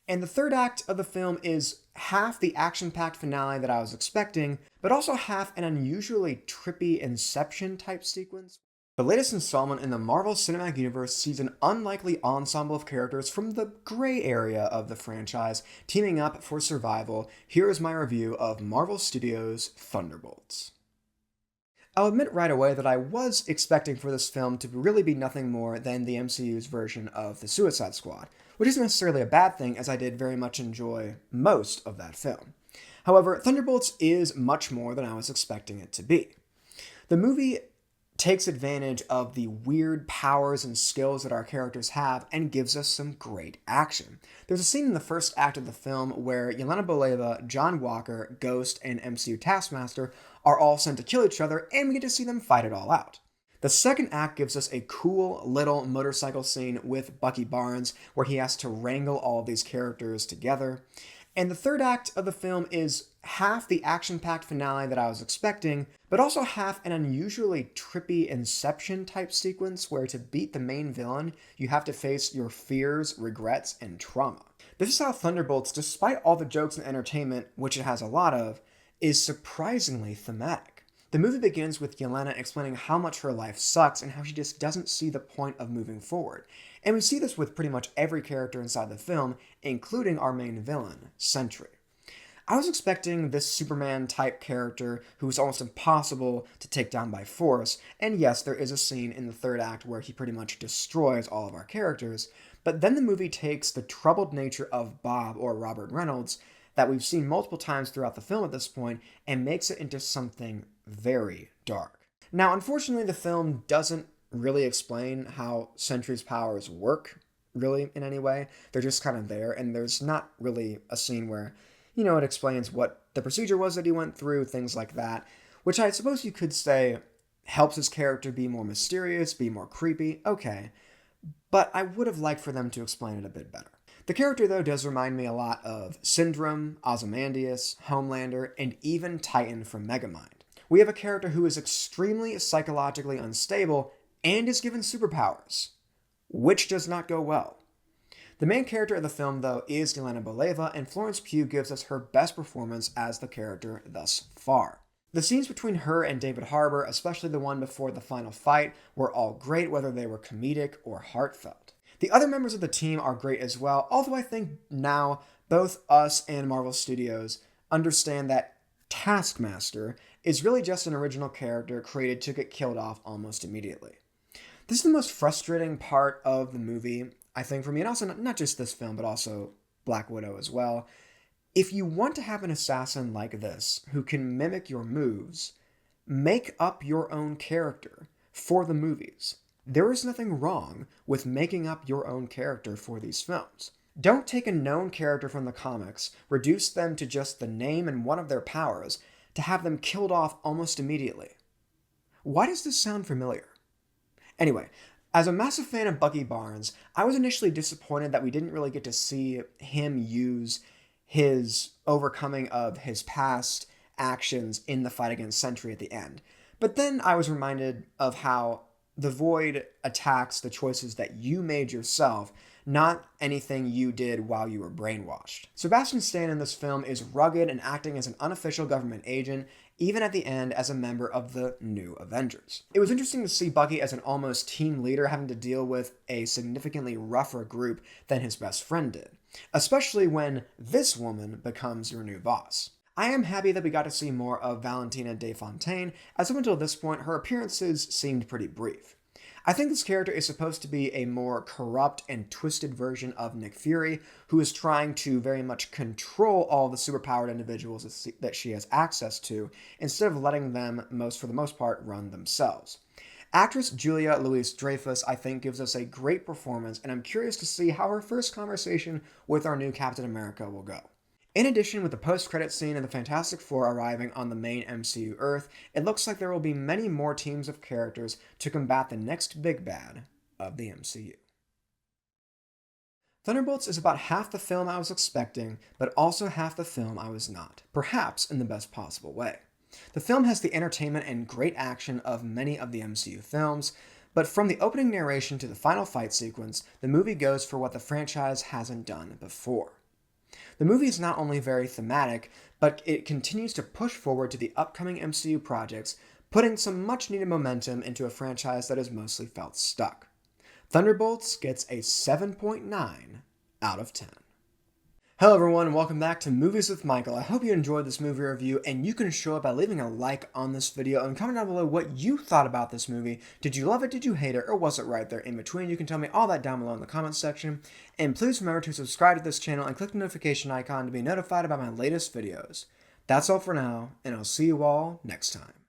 And the third act of the film is half the action-packed finale that I was expecting, but also half an unusually trippy Inception type sequence. The latest installment in the Marvel Cinematic Universe sees an unlikely ensemble of characters from the gray area of the franchise teaming up for survival. Here is my review of Marvel Studios' Thunderbolts. I'll admit right away that I was expecting for this film to really be nothing more than the MCU's version of The Suicide Squad, which isn't necessarily a bad thing as I did very much enjoy most of that film. However, Thunderbolts is much more than I was expecting it to be. The movie takes advantage of the weird powers and skills that our characters have and gives us some great action. There's a scene in the first act of the film where Yelena Belova, John Walker, Ghost, and MCU Taskmaster are all sent to kill each other, and we get to see them fight it all out. The second act gives us a cool little motorcycle scene with Bucky Barnes where he has to wrangle all of these characters together. And the third act of the film is half the action-packed finale that I was expecting, but also half an unusually trippy Inception type sequence where to beat the main villain, you have to face your fears, regrets, and trauma. This is how Thunderbolts, despite all the jokes and entertainment, which it has a lot of, is surprisingly thematic. The movie begins with Yelena explaining how much her life sucks and how she just doesn't see the point of moving forward. And we see this with pretty much every character inside the film, including our main villain, Sentry. I was expecting this Superman-type character who is almost impossible to take down by force, and yes, there is a scene in the third act where he pretty much destroys all of our characters, but then the movie takes the troubled nature of Bob, or Robert Reynolds, that we've seen multiple times throughout the film at this point, and makes it into something very dark. Now, unfortunately, the film doesn't really explain how Sentry's powers work, really, in any way. They're just kind of there, and there's not really a scene where, it explains what the procedure was that he went through, things like that, which I suppose you could say helps his character be more mysterious, be more creepy, okay, but I would have liked for them to explain it a bit better. The character, though, does remind me a lot of Syndrome, Ozymandias, Homelander, and even Titan from Megamind. We have a character who is extremely psychologically unstable and is given superpowers, which does not go well. The main character of the film, though, is Yelena Belova, and Florence Pugh gives us her best performance as the character thus far. The scenes between her and David Harbour, especially the one before the final fight, were all great, whether they were comedic or heartfelt. The other members of the team are great as well, although I think now both us and Marvel Studios understand that Taskmaster is really just an original character created to get killed off almost immediately. This is the most frustrating part of the movie, I think, for me, and also not just this film, but also Black Widow as well. If you want to have an assassin like this, who can mimic your moves, make up your own character for the movies. There is nothing wrong with making up your own character for these films. Don't take a known character from the comics, reduce them to just the name and one of their powers, to have them killed off almost immediately. Why does this sound familiar? Anyway, as a massive fan of Bucky Barnes, I was initially disappointed that we didn't really get to see him use his overcoming of his past actions in the fight against Sentry at the end. But then I was reminded of how the Void attacks the choices that you made yourself, not anything you did while you were brainwashed. Sebastian Stan in this film is rugged and acting as an unofficial government agent, even at the end as a member of the New Avengers. It was interesting to see Bucky as an almost team leader having to deal with a significantly rougher group than his best friend did, especially when this woman becomes your new boss. I am happy that we got to see more of Valentina de Fontaine, as up until this point her appearances seemed pretty brief. I think this character is supposed to be a more corrupt and twisted version of Nick Fury, who is trying to very much control all the superpowered individuals that she has access to, instead of letting them, for the most part, run themselves. Actress Julia Louis-Dreyfus, I think, gives us a great performance, and I'm curious to see how her first conversation with our new Captain America will go. In addition, with the post-credit scene and the Fantastic Four arriving on the main MCU Earth, it looks like there will be many more teams of characters to combat the next big bad of the MCU. Thunderbolts is about half the film I was expecting, but also half the film I was not, perhaps in the best possible way. The film has the entertainment and great action of many of the MCU films, but from the opening narration to the final fight sequence, the movie goes for what the franchise hasn't done before. The movie is not only very thematic, but it continues to push forward to the upcoming MCU projects, putting some much-needed momentum into a franchise that has mostly felt stuck. Thunderbolts gets a 7.9 out of 10. Hello everyone, and welcome back to Movies with Michael. I hope you enjoyed this movie review, and you can show it by leaving a like on this video and comment down below what you thought about this movie. Did you love it, did you hate it, or was it right there in between? You can tell me all that down below in the comments section. And please remember to subscribe to this channel and click the notification icon to be notified about my latest videos. That's all for now, and I'll see you all next time.